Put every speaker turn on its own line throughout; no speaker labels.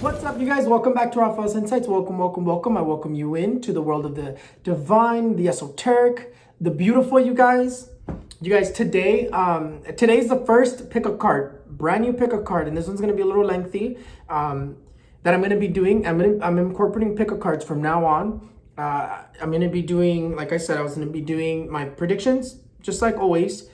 What's up, you guys? Welcome back to Rafael's Insights. Welcome. I welcome you into the world of the divine, the esoteric, the beautiful, you guys. Today, today's the first Pick a Card, brand new Pick a Card, and this one's gonna be a little lengthy. That I'm gonna be doing. I'm incorporating Pick a Cards from now on. I'm gonna be doing, like I said, I was gonna be doing my predictions, just like always,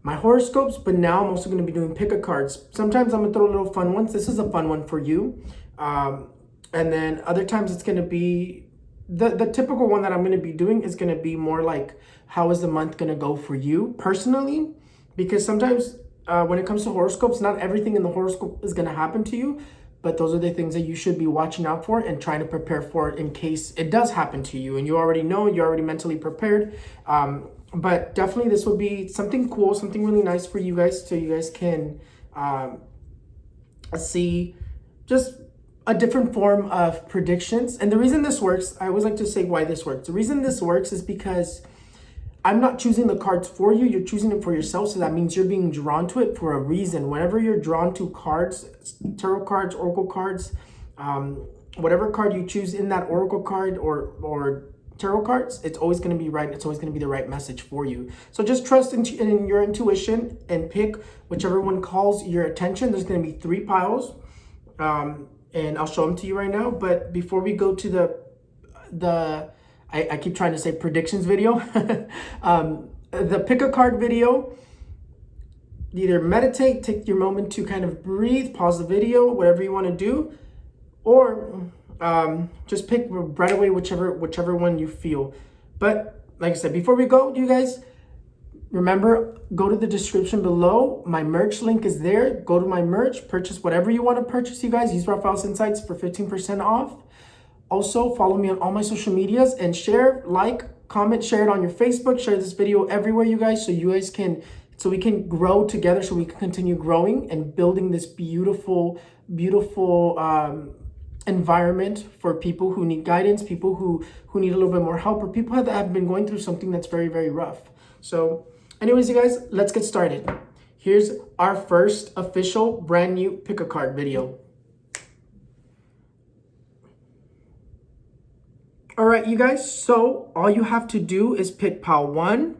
my horoscopes, but now I'm also going to be doing Pick a Cards. Sometimes I'm going to throw little fun ones. This is a fun one for you. And then other times it's going to be, the typical one that I'm going to be doing is going to be more like, how is the month going to go for you personally? Because sometimes when it comes to horoscopes, not everything in the horoscope is going to happen to you, but those are the things that you should be watching out for and trying to prepare for in case it does happen to you. And you already know, you're already mentally prepared. But definitely this would be something cool, something really nice for you guys, so you guys can see just a different form of predictions. And the reason this works, I always like to say why this works. The reason this works is because I'm not choosing the cards for you, you're choosing it for yourself. So that means you're being drawn to it for a reason. Whenever you're drawn to cards, tarot cards, oracle cards, whatever card you choose in that oracle card or tarot cards, it's always going to be right. It's always going to be the right message for you. So just trust in your intuition and pick whichever one calls your attention. There's going to be 3 piles, and I'll show them to you right now. But before we go to I keep trying to say predictions video, the Pick a Card video, either meditate, take your moment to kind of breathe, pause the video, whatever you want to do, or just pick right away whichever one you feel. But like I said, before we go, you guys, remember, go to the description below. My merch link is there. Go to my merch, purchase whatever you want to purchase, you guys. Use Rafael's Insights for 15% off. Also, follow me on all my social medias and share, like, comment, share it on your Facebook, share this video everywhere, you guys, so we can grow together, so we can continue growing and building this beautiful environment for people who need guidance, people who need a little bit more help, or people that have been going through something that's very, very rough. So anyways, you guys, let's get started. Here's our first official brand new Pick a Card video. All right, you guys, so all you have to do is pick pile 1,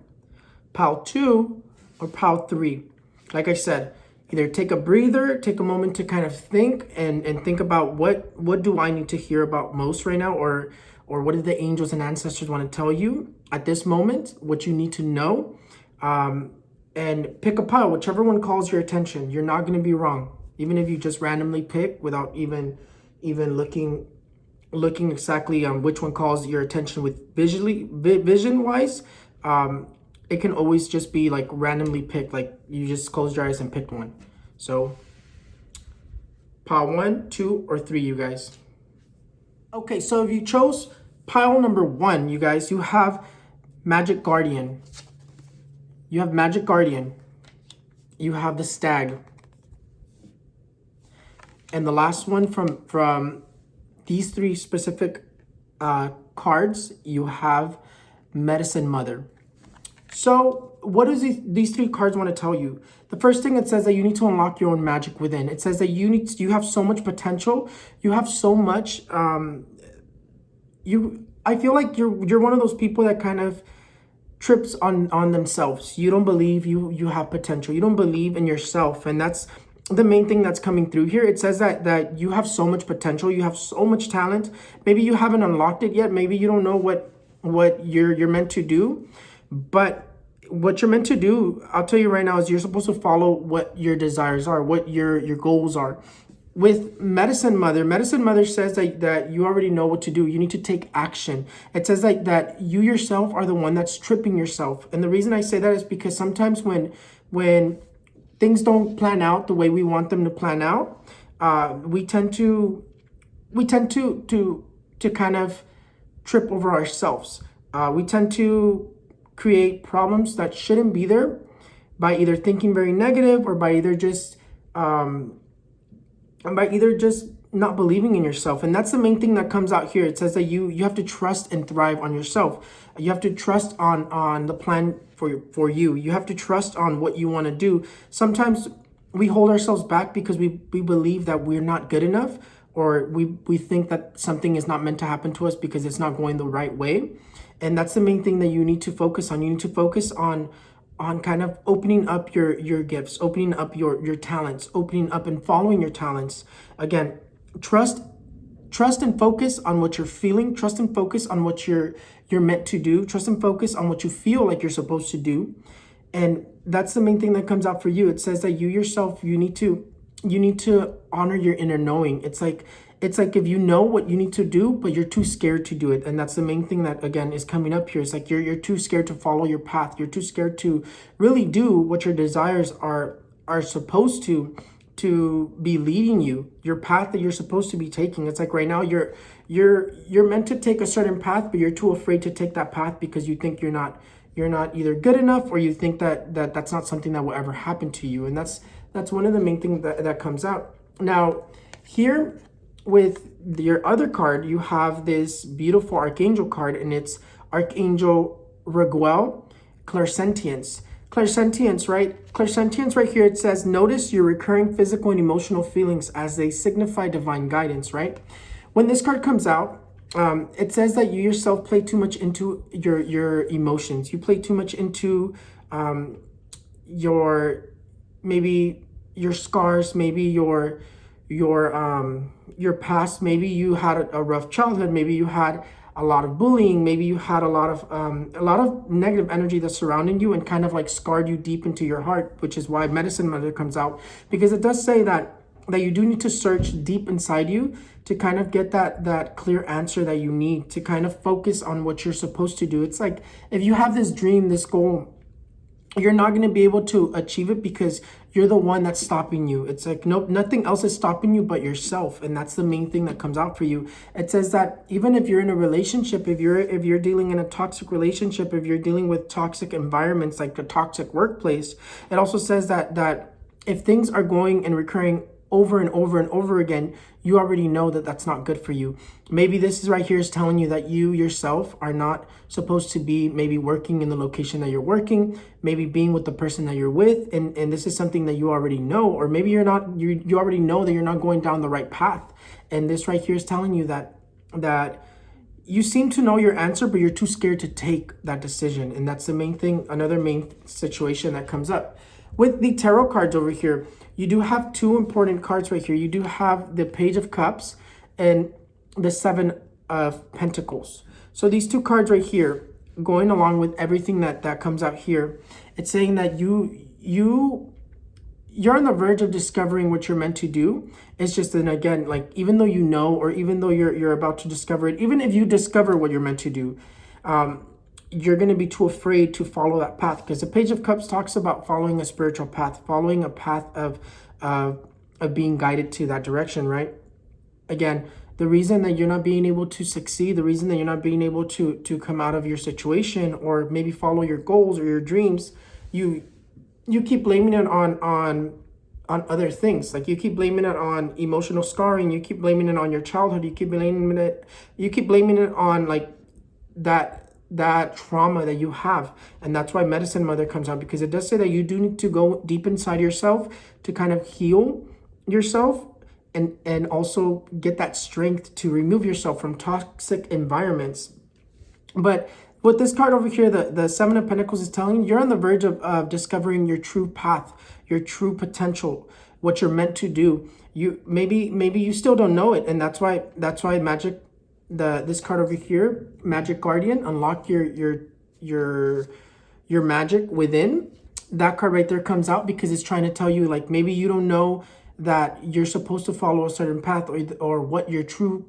pile 2, or pile 3. Like I said, either take a breather, take a moment to kind of think and think about what do I need to hear about most right now, or what do the angels and ancestors want to tell you at this moment, what you need to know, and pick a pile, whichever one calls your attention. You're not going to be wrong, even if you just randomly pick without even looking exactly on which one calls your attention with vision wise. It can always just be like randomly picked, like you just closed your eyes and picked one. So pile 1, 2, or 3, you guys. Okay, so if you chose pile number 1, you guys, you have Magic Guardian. You have Magic Guardian. You have the Stag. And the last one from these 3 specific cards, you have Medicine Mother. So what does these 3 cards want to tell you? The first thing, it says that you need to unlock your own magic within. It says that you have so much potential. You have so much. I feel like you're one of those people that kind of trips on themselves. You don't believe you have potential. You don't believe in yourself, and that's the main thing that's coming through here. It says that you have so much potential. You have so much talent. Maybe you haven't unlocked it yet. Maybe you don't know what you're meant to do. But what you're meant to do, I'll tell you right now, is you're supposed to follow what your desires are, what your goals are. With Medicine Mother says that you already know what to do. You need to take action. It says that you yourself are the one that's tripping yourself. And the reason I say that is because sometimes when things don't plan out the way we want them to plan out, we tend to kind of trip over ourselves. We tend to create problems that shouldn't be there by either thinking very negative, or by either just not believing in yourself. And that's the main thing that comes out here. It says that you have to trust and thrive on yourself. You have to trust on the plan for you. You have to trust on what you want to do. Sometimes we hold ourselves back because we believe that we're not good enough, or we think that something is not meant to happen to us because it's not going the right way. And that's the main thing that you need to focus on. You need to focus on kind of opening up your gifts, opening up your talents, opening up and following your talents. Again, trust and focus on what you're feeling. Trust and focus on what you're meant to do. Trust and focus on what you feel like you're supposed to do. And that's the main thing that comes out for you. It says that you yourself, you need to honor your inner knowing. It's like if you know what you need to do, but you're too scared to do it. And that's the main thing that, again, is coming up here. It's like you're too scared to follow your path. You're too scared to really do what your desires are supposed to be leading you, your path that you're supposed to be taking. It's like right now you're meant to take a certain path, but you're too afraid to take that path because you think you're not either good enough, or you think that's not something that will ever happen to you. And that's one of the main things that comes out. Now, here with your other card, you have this beautiful Archangel card, and it's Archangel Raguel, Clairsentience. Clairsentience, right? Clairsentience right here, it says, notice your recurring physical and emotional feelings as they signify divine guidance, right? When this card comes out, it says that you yourself play too much into your emotions. You play too much into maybe your scars, maybe your past. Maybe you had a rough childhood. Maybe you had a lot of bullying. Maybe you had a lot of negative energy that's surrounding you and kind of like scarred you deep into your heart, which is why Medicine Mother comes out, because it does say that you do need to search deep inside you to kind of get that clear answer that you need to kind of focus on what you're supposed to do. It's like if you have this dream, this goal, you're not going to be able to achieve it because you're the one that's stopping you. It's like nothing else is stopping you but yourself, and that's the main thing that comes out for you. It says that even if you're in a relationship, if you're dealing in a toxic relationship, if you're dealing with toxic environments like a toxic workplace, it also says that if things are going and recurring over and over and over again, you already know that that's not good for you. Maybe this is right here is telling you that you yourself are not supposed to be maybe working in the location that you're working, maybe being with the person that you're with, and this is something that you already know, or maybe you're not, you already know that you're not going down the right path. And this right here is telling you that you seem to know your answer, but you're too scared to take that decision. And that's the main thing, another main situation that comes up. With the tarot cards over here, you do have two important cards right here. You do have the Page of Cups and the Seven of Pentacles. So these two cards right here, going along with everything that comes out here, it's saying that you're on the verge of discovering what you're meant to do. It's just that, again, like even though you know, or even though you're about to discover it, even if you discover what you're meant to do, you're going to be too afraid to follow that path, because the Page of Cups talks about following a spiritual path, following a path of being guided to that direction, right? Again, the reason that you're not being able to succeed, the reason that you're not being able to come out of your situation or maybe follow your goals or your dreams, you keep blaming it on other things. Like you keep blaming it on emotional scarring, you keep blaming it on your childhood, you keep blaming it on like that trauma that you have. And that's why Medicine Mother comes out, because it does say that you do need to go deep inside yourself to kind of heal yourself and also get that strength to remove yourself from toxic environments. But with this card over here, the Seven of Pentacles is telling you, you're on the verge of discovering your true path, your true potential, what you're meant to do. You maybe you still don't know it, and that's why magic, this card over here, Magic Guardian, unlock your magic within. That card right there comes out because it's trying to tell you, like, maybe you don't know that you're supposed to follow a certain path, or what your true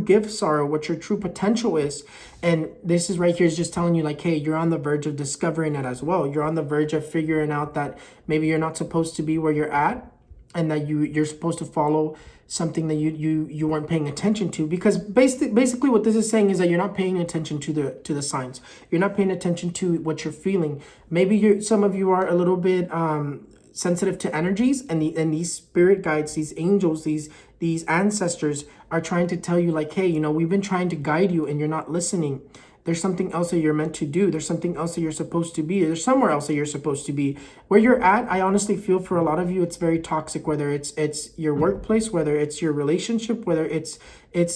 gifts are, or what your true potential is. And this is right here is just telling you, like, hey, you're on the verge of discovering it as well. You're on the verge of figuring out that maybe you're not supposed to be where you're at, and that you're supposed to follow something that you weren't paying attention to. Because basically what this is saying is that you're not paying attention to the signs. You're not paying attention to what you're feeling. Maybe some of you are a little bit sensitive to energies, and these spirit guides, these angels, these ancestors are trying to tell you, like, hey, we've been trying to guide you and you're not listening. There's something else that you're meant to do. There's something else that you're supposed to be. There's somewhere else that you're supposed to be. Where you're at, I honestly feel for a lot of you, it's very toxic, whether it's your workplace, whether it's your relationship, whether it's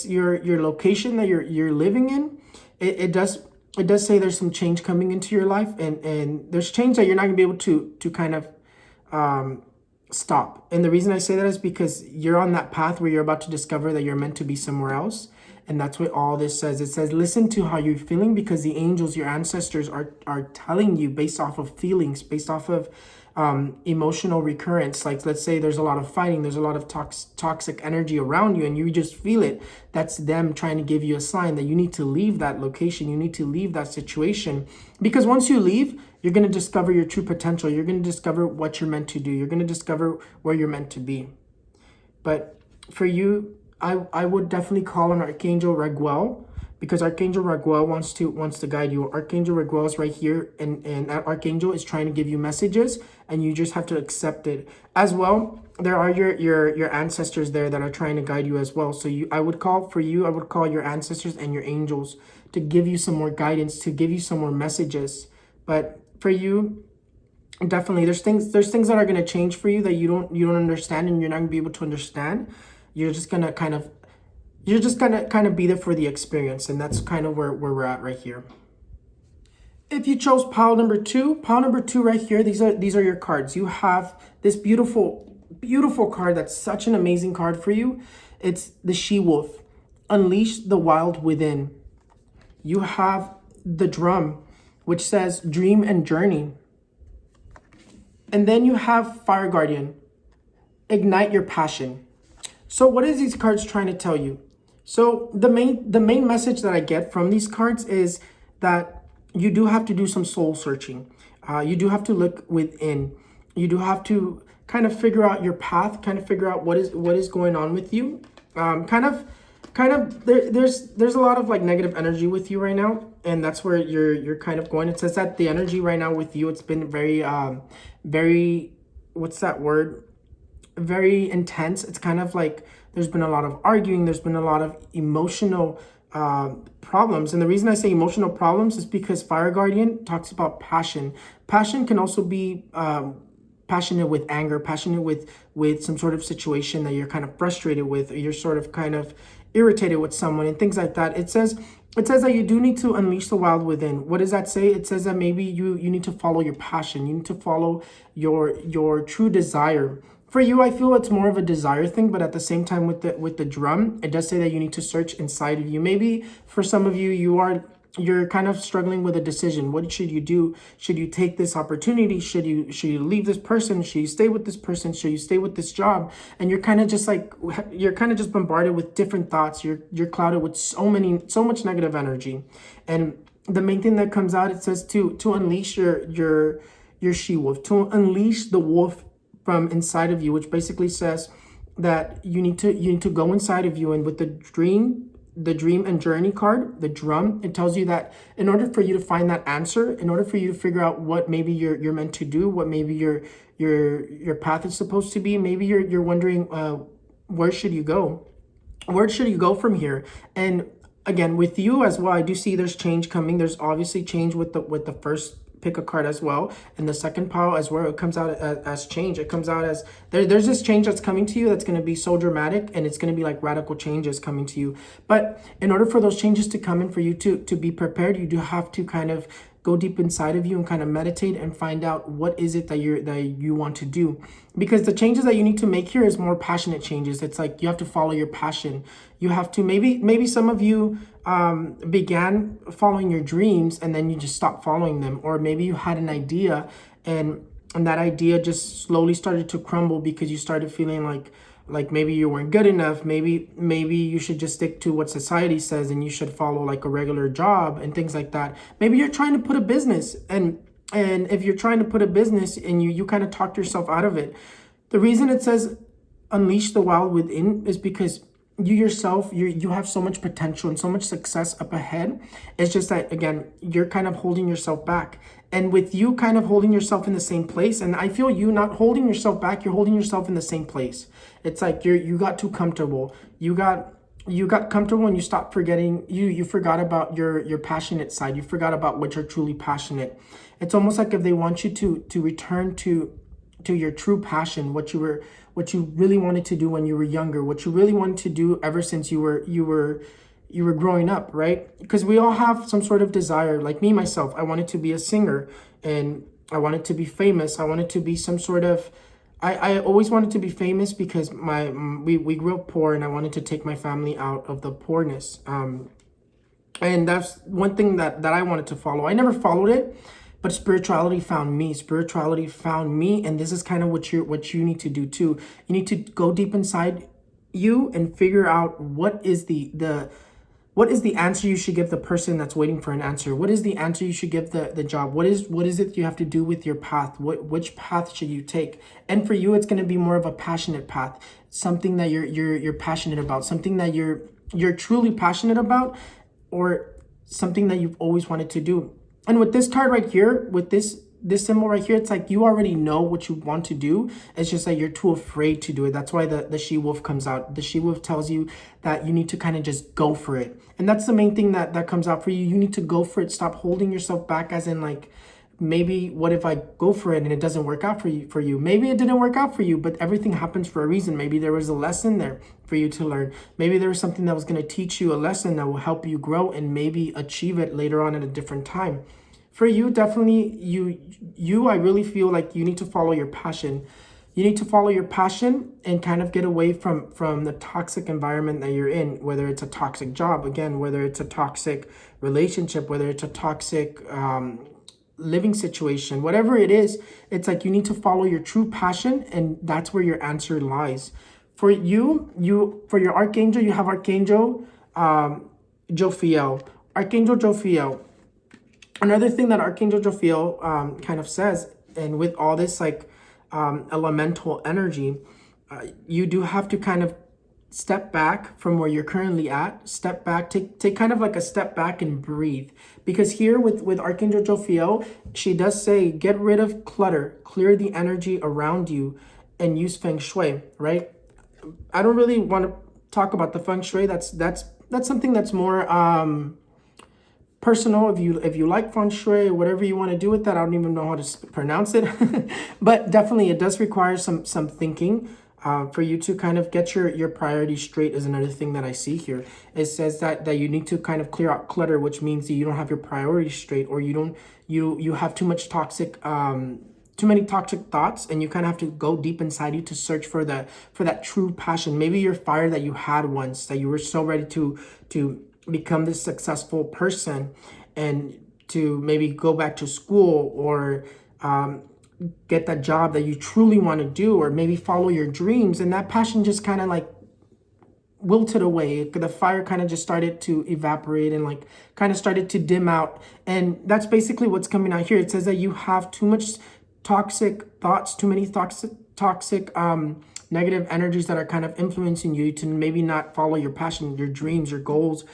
your location that you're living in. It does say there's some change coming into your life, and there's change that you're not gonna be able to kind of stop. And the reason I say that is because you're on that path where you're about to discover that you're meant to be somewhere else. And that's what all this says. It says, listen to how you're feeling, because the angels, your ancestors, are telling you based off of feelings, based off of emotional recurrence. Like, let's say there's a lot of fighting, there's a lot of toxic energy around you, and you just feel it. That's them trying to give you a sign that you need to leave that location. You need to leave that situation, because once you leave, you're going to discover your true potential. You're going to discover what you're meant to do. You're going to discover where you're meant to be. But for you, I would definitely call on Archangel Raguel, because Archangel Raguel wants to guide you. Archangel Raguel is right here, and that Archangel is trying to give you messages, and you just have to accept it. As well, there are your ancestors there that are trying to guide you as well. So I would call your ancestors and your angels to give you some more guidance, to give you some more messages. But for you, definitely there's things that are going to change for you that you don't understand, and you're not going to be able to understand. You're just gonna kind of be there for the experience, and that's kind of where we're at right here. If you chose pile number two right here, these are your cards. You have this beautiful card that's such an amazing card for you. It's the She-Wolf. Unleash the wild within. You have the Drum, which says dream and journey. And then you have Fire Guardian. Ignite your passion. So what is these cards trying to tell you? So the main message that I get from these cards is that you do have to do some soul searching. You do have to look within. You do have to kind of figure out your path, kind of figure out what is going on with you. There's a lot of like negative energy with you right now, and that's where you're kind of going. It says that the energy right now with you, it's been very what's that word? Very intense. It's kind of like there's been a lot of arguing, there's been a lot of emotional problems. And the reason I say emotional problems is because Fire Guardian talks about passion. Passion can also be passionate with anger, passionate with some sort of situation that you're kind of frustrated with, or you're sort of kind of irritated with someone and things like that. It says that you do need to unleash the wild within. What does that say? It says that maybe you need to follow your passion. You need to follow your true desire. For you, I feel it's more of a desire thing, but at the same time with the Drum, it does say that you need to search inside of you. Maybe for some of you, you're kind of struggling with a decision. What should you do? Should you take this opportunity? Should you leave this person? Should you stay with this person? Should you stay with this job? And you're kind of just bombarded with different thoughts. You're clouded with so much negative energy. And the main thing that comes out, it says to unleash your She-Wolf, to unleash the wolf from inside of you, which basically says that you need to go inside of you. And with the dream and journey card, the Drum, it tells you that in order for you to find that answer, in order for you to figure out what maybe you're meant to do, what maybe your path is supposed to be, maybe you're wondering where should you go? Where should you go from here? And again, with you as well, I do see there's change coming. There's obviously change with the first Pick a Card as well, and the second pile as well. It comes out as change. It comes out as there's this change that's coming to you that's going to be so dramatic, and it's going to be like radical changes coming to you. But in order for those changes to come in, for you to be prepared, you do have to kind of go deep inside of you and kind of meditate and find out what is it that you want to do. Because the changes that you need to make here is more passionate changes. It's like you have to follow your passion. You have to, maybe some of you began following your dreams and then you just stopped following them. Or maybe you had an idea and that idea just slowly started to crumble because you started feeling like maybe you weren't good enough. Maybe you should just stick to what society says and you should follow like a regular job and things like that. Maybe you're trying to put a business, and if you're trying to put a business and you kind of talked yourself out of it. The reason it says unleash the wild within is because you yourself, you have so much potential and so much success up ahead. It's just that, again, you're kind of holding yourself back. And with you kind of holding yourself in the same place, and I feel you not holding yourself back, you're holding yourself in the same place. It's like you got too comfortable. You got you got comfortable and you stopped forgetting, you forgot about your passionate side. You forgot about what you're truly passionate. It's almost like if they want you to return to your true passion, what you really wanted to do when you were younger, what you really wanted to do ever since you were growing up, right? Because we all have some sort of desire. Like me, myself, I wanted to be a singer, and I wanted to be famous. I wanted to be some sort of, I always wanted to be famous because we grew up poor, and I wanted to take my family out of the poorness. And that's one thing that I wanted to follow. I never followed it, but spirituality found me. Spirituality found me, and this is kind of what you need to do too. You need to go deep inside you and figure out what is the answer you should give the person that's waiting for an answer. What is the answer you should give the job? What is it you have to do with your path? Which path should you take? And for you, it's going to be more of a passionate path, something that you're passionate about, something that you're truly passionate about, or something that you've always wanted to do. And with this card right here, with this symbol right here, it's like you already know what you want to do. It's just that you're too afraid to do it. That's why the she-wolf comes out. The she-wolf tells you that you need to kind of just go for it. And that's the main thing that comes out for you. You need to go for it. Stop holding yourself back, as in like, maybe what if I go for it and it doesn't work out for you? Maybe it didn't work out for you, but everything happens for a reason. Maybe there was a lesson there for you to learn. Maybe there was something that was going to teach you a lesson that will help you grow and maybe achieve it later on at a different time. For you, definitely, I really feel like you need to follow your passion. You need to follow your passion and kind of get away from the toxic environment that you're in, whether it's a toxic job, again, whether it's a toxic relationship, whether it's a toxic living situation, whatever it is. It's like you need to follow your true passion, and that's where your answer lies. For for your archangel, you have Archangel Jophiel. Archangel Jophiel. Another thing that Archangel Jophiel kind of says, and with all this like elemental energy, you do have to kind of step back from where you're currently at. Step back, take kind of like a step back and breathe. Because here with Archangel Jophiel, she does say, get rid of clutter, clear the energy around you, and use feng shui, right? I don't really want to talk about the feng shui. That's something that's more personal. If you like feng shui, whatever you want to do with that, I don't even know how to pronounce it. But definitely it does require some thinking for you to kind of get your priorities straight. Is another thing that I see here. It says that you need to kind of clear out clutter, which means that you don't have your priorities straight, or you have too much toxic too many toxic thoughts, and you kind of have to go deep inside you to search for that true passion. Maybe your fire that you had once, that you were so ready to become this successful person, and to maybe go back to school, or get that job that you truly want to do, or maybe follow your dreams, and that passion just kind of like wilted away. The fire kind of just started to evaporate and like kind of started to dim out. And that's basically what's coming out here. It says that you have too much toxic thoughts, too many toxic negative energies that are kind of influencing you to maybe not follow your passion, your dreams, your goals,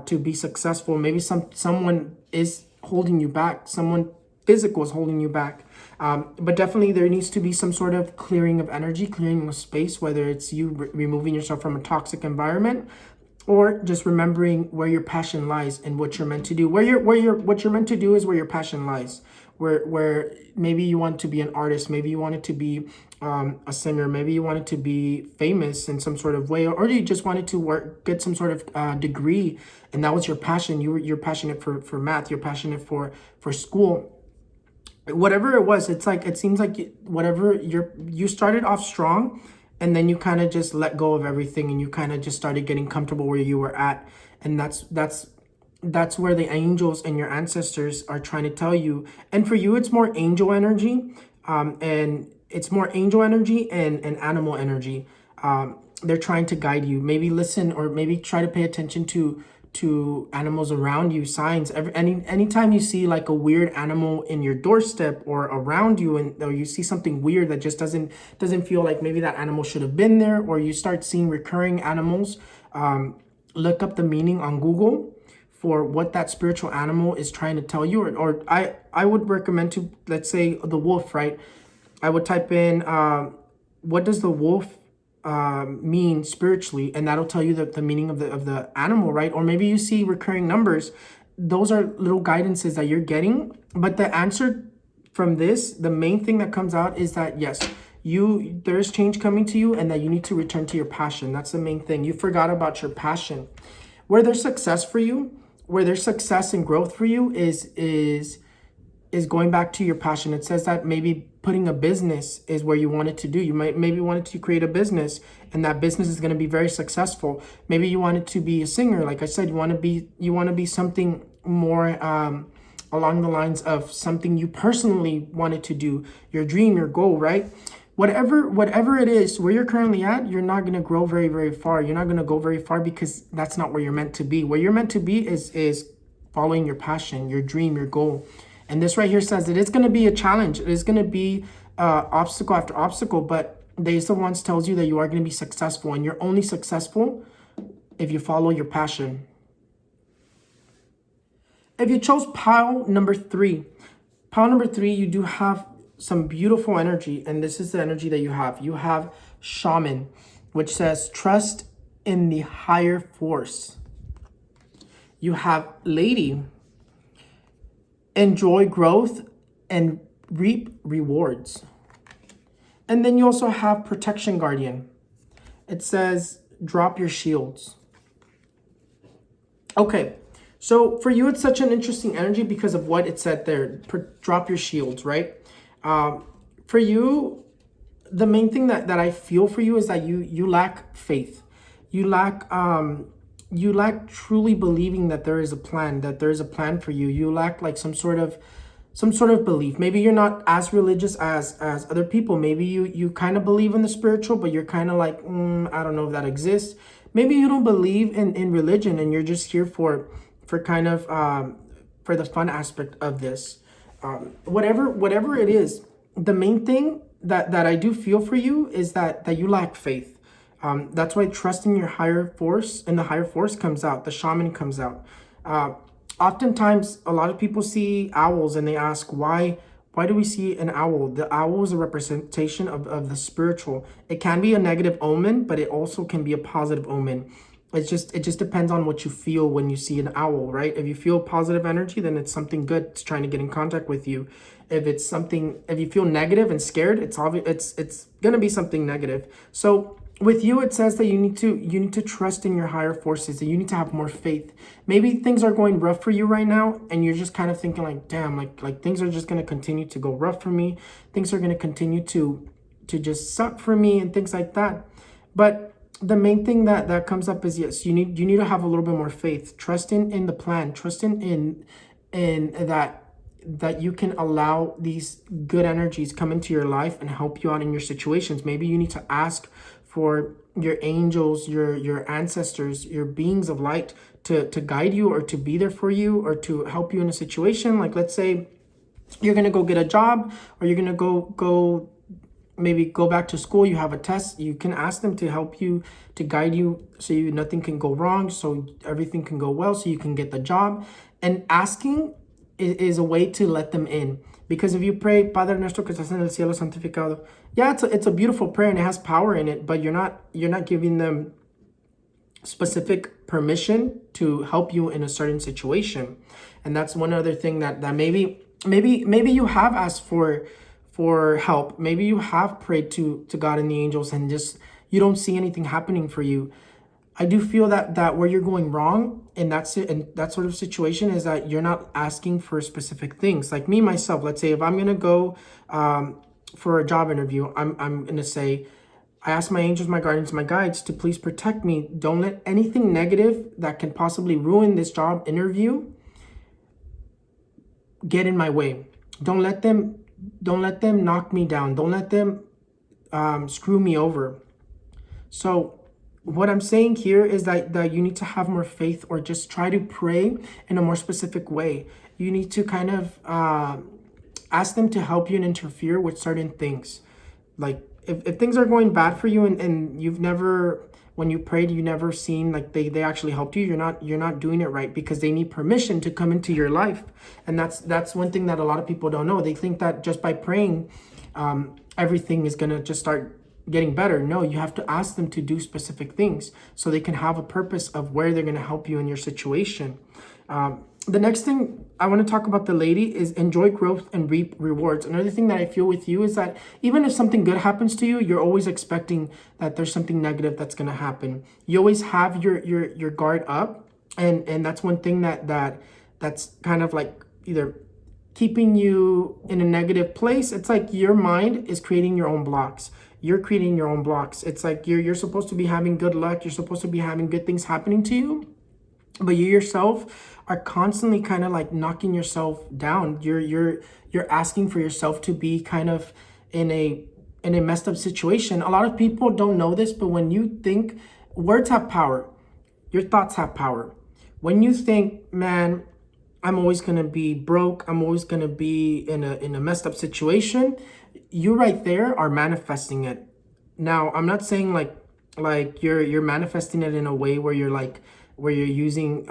to be successful. Maybe someone is holding you back. Someone physical is holding you back. But definitely there needs to be some sort of clearing of energy, clearing of space, whether it's you removing yourself from a toxic environment, or just remembering where your passion lies and what you're meant to do. What you're meant to do is where your passion lies. Where maybe you want to be an artist, maybe you wanted to be a singer, maybe you wanted to be famous in some sort of way, or you just wanted to get some sort of degree, and that was your passion. You're passionate for math, you're passionate for school. Whatever it was, it's like it seems like you started off strong, and then you kind of just let go of everything, and you kind of just started getting comfortable where you were at. And that's where the angels and your ancestors are trying to tell you. And for you, it's more angel energy, and it's more angel energy and animal energy. They're trying to guide you. Maybe listen, or maybe try to pay attention to animals around you, signs. Anytime you see like a weird animal in your doorstep or around you, or you see something weird that just doesn't feel like maybe that animal should have been there, or you start seeing recurring animals, look up the meaning on Google for what that spiritual animal is trying to tell you. Or I would recommend to, let's say the wolf, right? I would type in what does the wolf mean spiritually, and that'll tell you the meaning of the animal, right? Or maybe you see recurring numbers. Those are little guidances that you're getting. But the answer from this, the main thing that comes out is that yes, there is change coming to you, and that you need to return to your passion. That's the main thing. You forgot about your passion. Where there's success for you, where there's success and growth for you is going back to your passion. It says that maybe putting a business is where you wanted to do. You might maybe wanted to create a business, and that business is going to be very successful. Maybe you wanted to be a singer. Like I said, you want to be something more along the lines of something you personally wanted to do, your dream, your goal, right? Whatever it is, where you're currently at, you're not going to grow very, very far. You're not going to go very far because that's not where you're meant to be. Where you're meant to be is following your passion, your dream, your goal. And this right here says that it's going to be a challenge. It is going to be obstacle after obstacle, but the Ace of Wands tells you that you are going to be successful, and you're only successful if you follow your passion. If you chose pile number 3, you do have some beautiful energy, and this is the energy that you have. You have Shaman, which says trust in the higher force. You have Lady, enjoy growth and reap rewards. And then you also have Protection Guardian. It says drop your shields. Okay, so for you, it's such an interesting energy because of what it said there. Drop your shields, right? For you, the main thing that I feel for you is that you lack faith. You lack truly believing that there is a plan, for you. You lack like some sort of belief. Maybe you're not as religious as other people. Maybe you kind of believe in the spiritual, but you're kind of like, I don't know if that exists. Maybe you don't believe in religion, and you're just here for kind of for the fun aspect of this. Whatever it is, the main thing that I do feel for you is that you lack faith. That's why trusting your higher force, and the higher force comes out. The Shaman comes out. Oftentimes, a lot of people see owls and they ask, why do we see an owl? The owl is a representation of the spiritual. It can be a negative omen, but it also can be a positive omen. It just depends on what you feel when you see an owl, right? If you feel positive energy, then it's something good. It's trying to get in contact with you. If you feel negative and scared, it's gonna be something negative. So with you, it says that you need to trust in your higher forces, that you need to have more faith. Maybe things are going rough for you right now, and you're just kind of thinking like, damn, like things are just gonna continue to go rough for me. Things are gonna continue to just suck for me and things like that. But the main thing that comes up is, yes, you need to have a little bit more faith. Trust in the plan. Trust in that you can allow these good energies come into your life and help you out in your situations. Maybe you need to ask for your angels, your ancestors, your beings of light to guide you, or to be there for you, or to help you in a situation. Like, let's say you're gonna go get a job, or you're gonna go maybe go back to school, you have a test. You can ask them to help you, to guide you, so nothing can go wrong, so everything can go well, so you can get the job. And asking is a way to let them in. Because if you pray, Padre nuestro que estás en el cielo santificado, yeah, it's a beautiful prayer and it has power in it, but you're not giving them specific permission to help you in a certain situation. And that's one other thing that maybe you have asked for help. Maybe you have prayed to God and the angels, and just you don't see anything happening for you. I do feel that where you're going wrong in that sort of situation is that you're not asking for specific things. Like me, myself, let's say if I'm going to go for a job interview, I'm going to say, I ask my angels, my guardians, my guides to please protect me. Don't let anything negative that can possibly ruin this job interview get in my way. Don't let them knock me down. Don't let them screw me over. So what I'm saying here is that you need to have more faith, or just try to pray in a more specific way. You need to kind of ask them to help you and interfere with certain things. Like if things are going bad for you, and you've never, when you prayed, you never seen like they actually helped you, you're not doing it right, because they need permission to come into your life. And that's one thing that a lot of people don't know. They think that just by praying, everything is gonna just start getting better. No, you have to ask them to do specific things so they can have a purpose of where they're going to help you in your situation. The next thing I want to talk about the lady is enjoy growth and reap rewards. Another thing that I feel with you is that even if something good happens to you, you're always expecting that there's something negative that's going to happen. You always have your guard up, and that's one thing that's kind of like either keeping you in a negative place. It's like your mind is creating your own blocks. You're creating your own blocks. It's like you're supposed to be having good luck. You're supposed to be having good things happening to you, but you yourself are constantly kind of like knocking yourself down. You're asking for yourself to be kind of in a messed up situation. A lot of people don't know this, but when you think, words have power. Your thoughts have power. When you think, man, I'm always gonna be broke, I'm always gonna be in a messed up situation, you right there are manifesting it. Now, I'm not saying like you're manifesting it in a way where you're using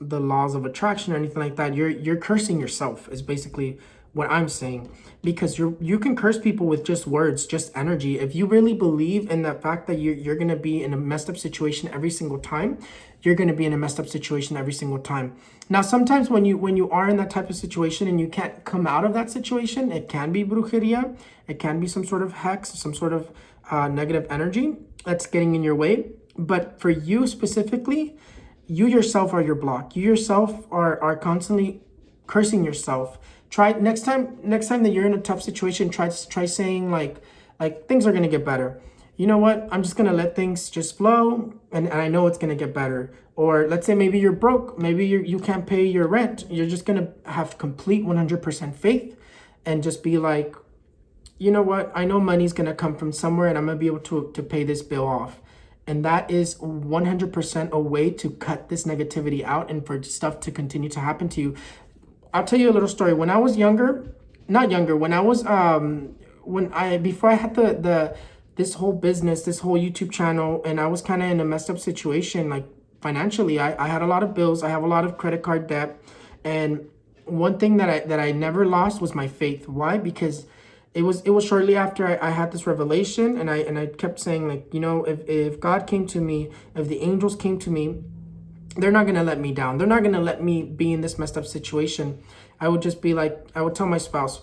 the laws of attraction or anything like that. You're cursing yourself is basically what I'm saying, because you can curse people with just words, just energy. If you really believe in the fact that you're gonna be in a messed up situation every single time, you're gonna be in a messed up situation every single time. Now, sometimes when you are in that type of situation and you can't come out of that situation, it can be brujeria, it can be some sort of hex, some sort of negative energy that's getting in your way. But for you specifically, you yourself are your block. You yourself are constantly cursing yourself. Try next time that you're in a tough situation, try saying like things are gonna get better. You know what? I'm just gonna let things just flow, and I know it's gonna get better. Or let's say maybe you're broke, maybe you can't pay your rent. You're just gonna have complete 100% faith, and just be like, you know what? I know money's gonna come from somewhere, and I'm gonna be able to pay this bill off. And that is 100% a way to cut this negativity out and for stuff to continue to happen to you. I'll tell you a little story. When I was before I had this whole business, this whole YouTube channel, and I was kind of in a messed up situation, like financially. I had a lot of bills. I have a lot of credit card debt. And one thing that I never lost was my faith. Why? Because it was shortly after I had this revelation, and I kept saying, like, you know, if God came to me, if the angels came to me, they're not gonna let me down. They're not gonna let me be in this messed up situation. I would just be like, I would tell my spouse,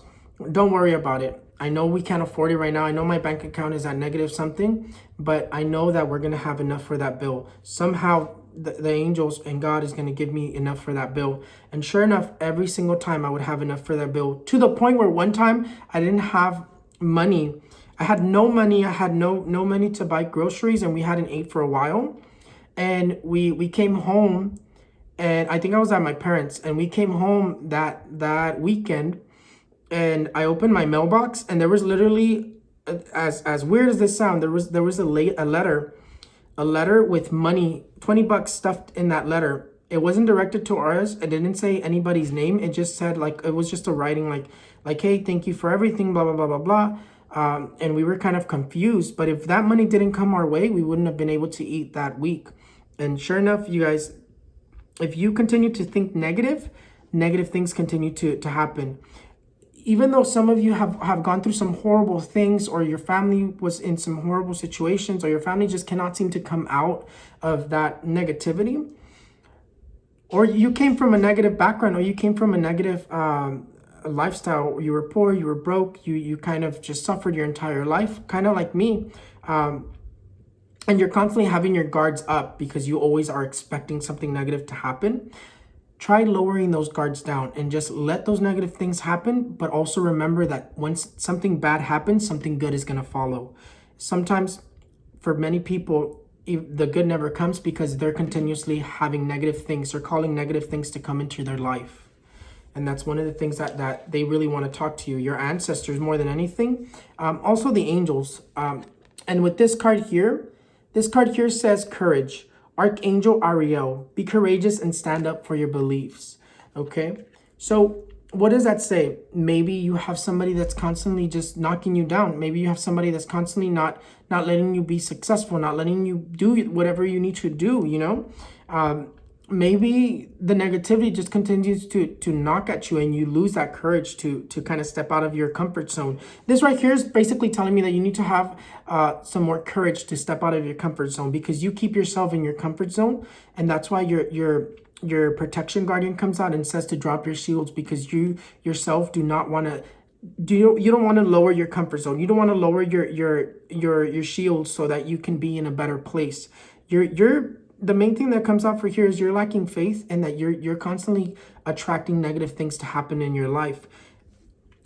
don't worry about it. I know we can't afford it right now. I know my bank account is at negative something, but I know that we're gonna have enough for that bill. Somehow the angels and God is gonna give me enough for that bill. And sure enough, every single time I would have enough for that bill, to the point where one time I didn't have money. I had no money. I had no money to buy groceries, and we hadn't ate for a while. And we came home, and I think I was at my parents', and we came home that weekend, and I opened my mailbox, and there was literally, as weird as this sound, there was a letter with money, $20 stuffed in that letter. It wasn't directed to ours. It didn't say anybody's name. It just said, like, it was just a writing like, hey, thank you for everything, blah, blah, blah, blah, blah. And we were kind of confused. But if that money didn't come our way, we wouldn't have been able to eat that week. And sure enough, you guys, if you continue to think negative things continue to happen. Even though some of you have gone through some horrible things, or your family was in some horrible situations, or your family just cannot seem to come out of that negativity, or you came from a negative background, or you came from a negative lifestyle, you were poor, you were broke, you kind of just suffered your entire life, kind of like me, and you're constantly having your guards up because you always are expecting something negative to happen. Try lowering those guards down and just let those negative things happen, but also remember that once something bad happens, something good is going to follow. Sometimes for many people, the good never comes because they're continuously having negative things or calling negative things to come into their life. And that's one of the things that they really want to talk to you, your ancestors more than anything. Also the angels. And with this card here says courage. Archangel Ariel, be courageous and stand up for your beliefs. Okay, so what does that say? Maybe you have somebody that's constantly just knocking you down. Maybe you have somebody that's constantly not letting you be successful, not letting you do whatever you need to do, you know? maybe the negativity just continues to knock at you, and you lose that courage to kind of step out of your comfort zone. This right here is basically telling me that you need to have some more courage to step out of your comfort zone, because you keep yourself in your comfort zone, and that's why your protection guardian comes out and says to drop your shields, because you yourself do not want to you don't want to lower your comfort zone. You don't want to lower your shields so that you can be in a better place. You're the main thing that comes out for here is you're lacking faith, and that you're constantly attracting negative things to happen in your life.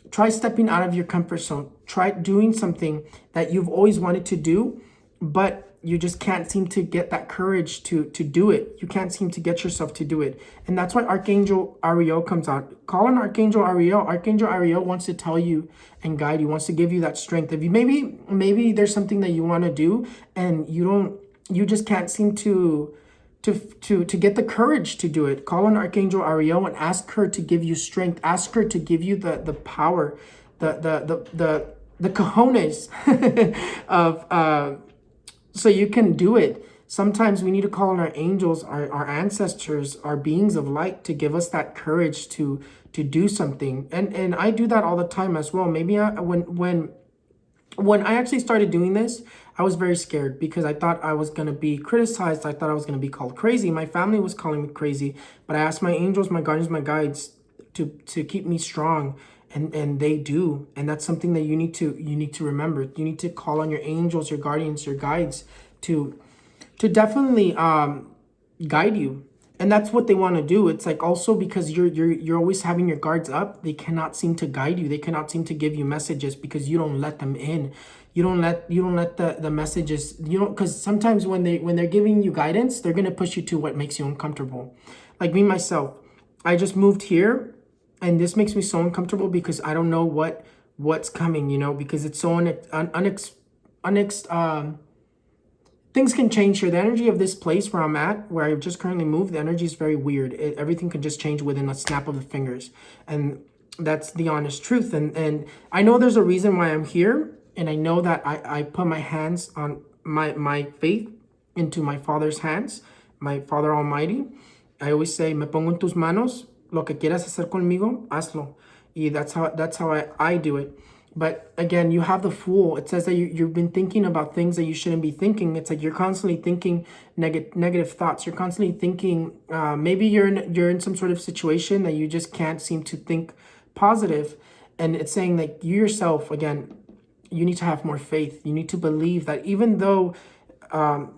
Try stepping out of your comfort zone. Try doing something that you've always wanted to do, but you just can't seem to get that courage to do it. You can't seem to get yourself to do it. And that's why Archangel Ariel comes out. Call on Archangel Ariel. Archangel Ariel wants to tell you and guide you, wants to give you that strength. If you maybe there's something that you want to do, and you just can't seem to get the courage to do it. Call on Archangel Ariel and ask her to give you strength. Ask her to give you the power, the cojones of so you can do it. Sometimes we need to call on our angels, our ancestors, our beings of light, to give us that courage to do something. And I do that all the time as well. Maybe when I actually started doing this, I was very scared, because I thought I was going to be criticized. I thought I was going to be called crazy. My family was calling me crazy, but I asked my angels, my guardians, my guides to keep me strong. And they do. And that's something that you need to remember. You need to call on your angels, your guardians, your guides to definitely guide you. And that's what they want to do. It's like, also because you're always having your guards up, they cannot seem to guide you. They cannot seem to give you messages, because you don't let them in. You don't let the messages, because sometimes when they're giving you guidance, they're going to push you to what makes you uncomfortable. Like me, myself, I just moved here, and this makes me so uncomfortable, because I don't know what's coming, because it's so things can change here. The energy of this place where I'm at, where I just currently moved, the energy is very weird. Everything can just change within a snap of the fingers. And that's the honest truth. And I know there's a reason why I'm here. And I know that I put my hands on my faith into my Father's hands, my Father Almighty. I always say, me pongo en tus manos, lo que quieras hacer conmigo, hazlo. Y that's how I do it. But again, you have the Fool. It says that you've been thinking about things that you shouldn't be thinking. It's like you're constantly thinking negative thoughts. You're constantly thinking, maybe you're in some sort of situation that you just can't seem to think positive. And it's saying that you yourself, again, you need to have more faith. You need to believe that even though,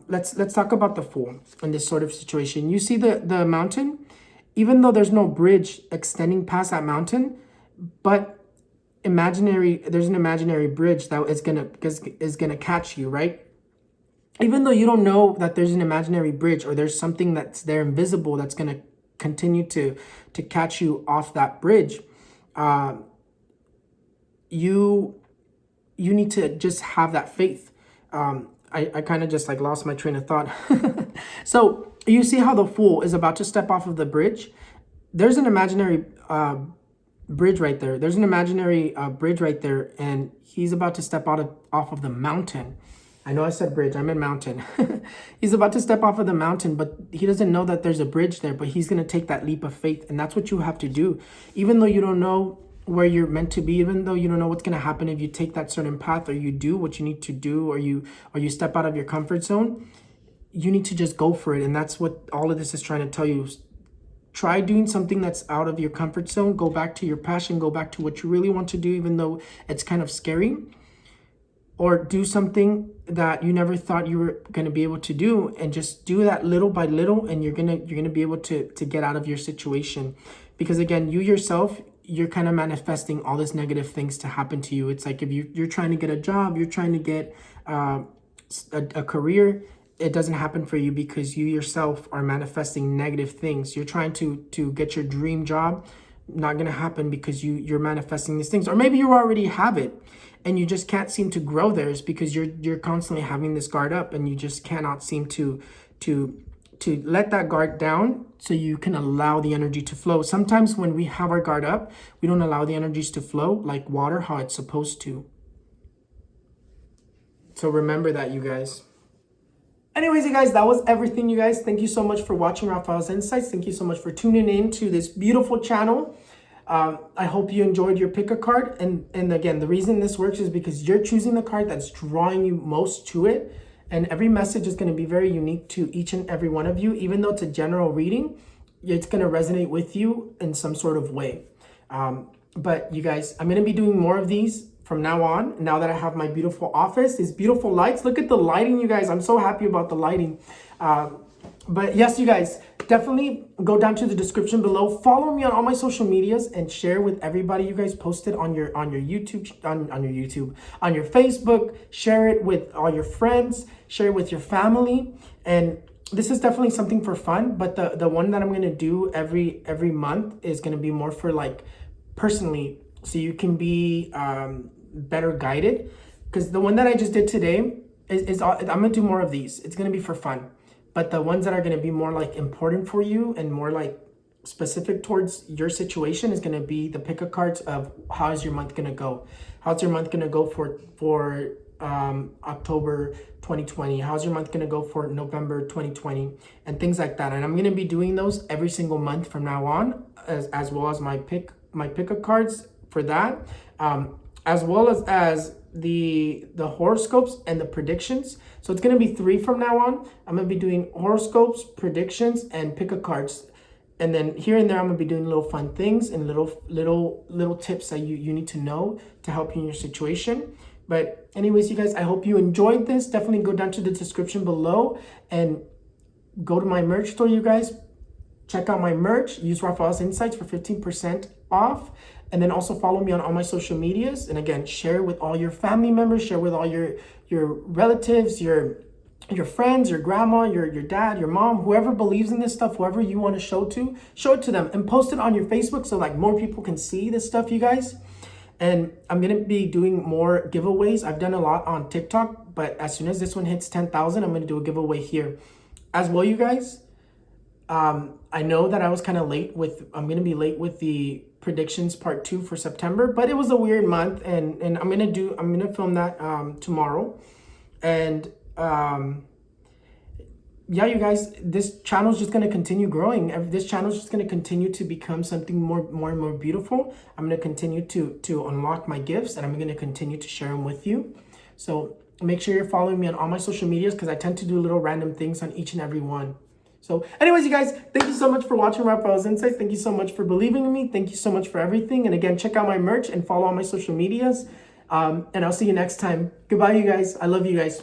let's talk about the Fool in this sort of situation. You see the mountain, even though there's no bridge extending past that mountain, but there's an imaginary bridge that is gonna catch you, right? Even though you don't know that there's an imaginary bridge, or there's something that's there invisible that's gonna continue to catch you off that bridge, you need to just have that faith. I kind of just like lost my train of thought. So you see how the Fool is about to step off of the bridge. There's an imaginary bridge right there. There's an imaginary bridge right there, and he's about to step off of the mountain. I know I said bridge, I meant mountain. He's about to step off of the mountain, but he doesn't know that there's a bridge there, but he's going to take that leap of faith. And that's what you have to do. Even though you don't know where you're meant to be, even though you don't know what's going to happen if you take that certain path, or you do what you need to do, or you step out of your comfort zone, you need to just go for it. And that's what all of this is trying to tell you. Try doing something that's out of your comfort zone. Go back to your passion. Go back to what you really want to do, even though it's kind of scary. Or do something that you never thought you were going to be able to do, and just do that little by little, and you're gonna be able to get out of your situation. Because again, you yourself, you're kind of manifesting all this negative things to happen to you. It's like if you're trying to get a job, you're trying to get a career, it doesn't happen for you because you yourself are manifesting negative things. You're trying to get your dream job, not going to happen because you're manifesting these things. Or maybe you already have it and you just can't seem to grow there. It's because you're constantly having this guard up, and you just cannot seem to let that guard down so you can allow the energy to flow. Sometimes when we have our guard up, we don't allow the energies to flow like water, how it's supposed to. So remember that, you guys. Anyways, you guys, that was everything, you guys. Thank you so much for watching Rafael's Insights. Thank you so much for tuning in to this beautiful channel. I hope you enjoyed your pick a card. And again, the reason this works is because you're choosing the card that's drawing you most to it. And every message is going to be very unique to each and every one of you. Even though it's a general reading, it's going to resonate with you in some sort of way. But you guys, I'm going to be doing more of these from now on. Now that I have my beautiful office, these beautiful lights. Look at the lighting, you guys. I'm so happy about the lighting. But yes, you guys, definitely go down to the description below. Follow me on all my social medias and share with everybody. You guys post it on your YouTube, on your Facebook. Share it with all your friends. Share it with your family. And this is definitely something for fun. But the one that I'm gonna do every month is gonna be more for like personally, so you can be better guided. Because the one that I just did today is I'm gonna do more of these. It's gonna be for fun. But the ones that are going to be more like important for you and more like specific towards your situation is going to be the pick a cards of how is your month going to go? How's your month going to go for October 2020? How's your month going to go for November 2020? And things like that. And I'm going to be doing those every single month from now on, as well as my pick a cards for that, as well as the horoscopes and the predictions. So it's going to be 3 from now on. I'm going to be doing horoscopes, predictions, and pick a cards. And then here and there, I'm going to be doing little fun things and little tips that you need to know to help you in your situation. But anyways, you guys, I hope you enjoyed this. Definitely go down to the description below and go to my merch store, you guys. Check out my merch. Use Rafael's Insights for 15% off. And then also follow me on all my social medias. And again, share with all your family members, share with all your relatives, your friends, your grandma, your dad, your mom, whoever believes in this stuff, whoever you want to show it to them and post it on your Facebook so like more people can see this stuff, you guys. And I'm going to be doing more giveaways. I've done a lot on TikTok, but as soon as this one hits 10,000, I'm going to do a giveaway here as well, you guys. I know that I was kind of I'm going to be late with the predictions part 2 for September, but it was a weird month, and I'm going to film that tomorrow. And yeah, you guys, this channel is just going to continue growing. This channel is just going to continue to become something more and more beautiful. I'm going to continue to unlock my gifts, and I'm going to continue to share them with you. So make sure you're following me on all my social medias, because I tend to do little random things on each and every one. So anyways, you guys, thank you so much for watching Rafael's Insights. Thank you so much for believing in me. Thank you so much for everything. And again, check out my merch and follow all my social medias. And I'll see you next time. Goodbye, you guys. I love you guys.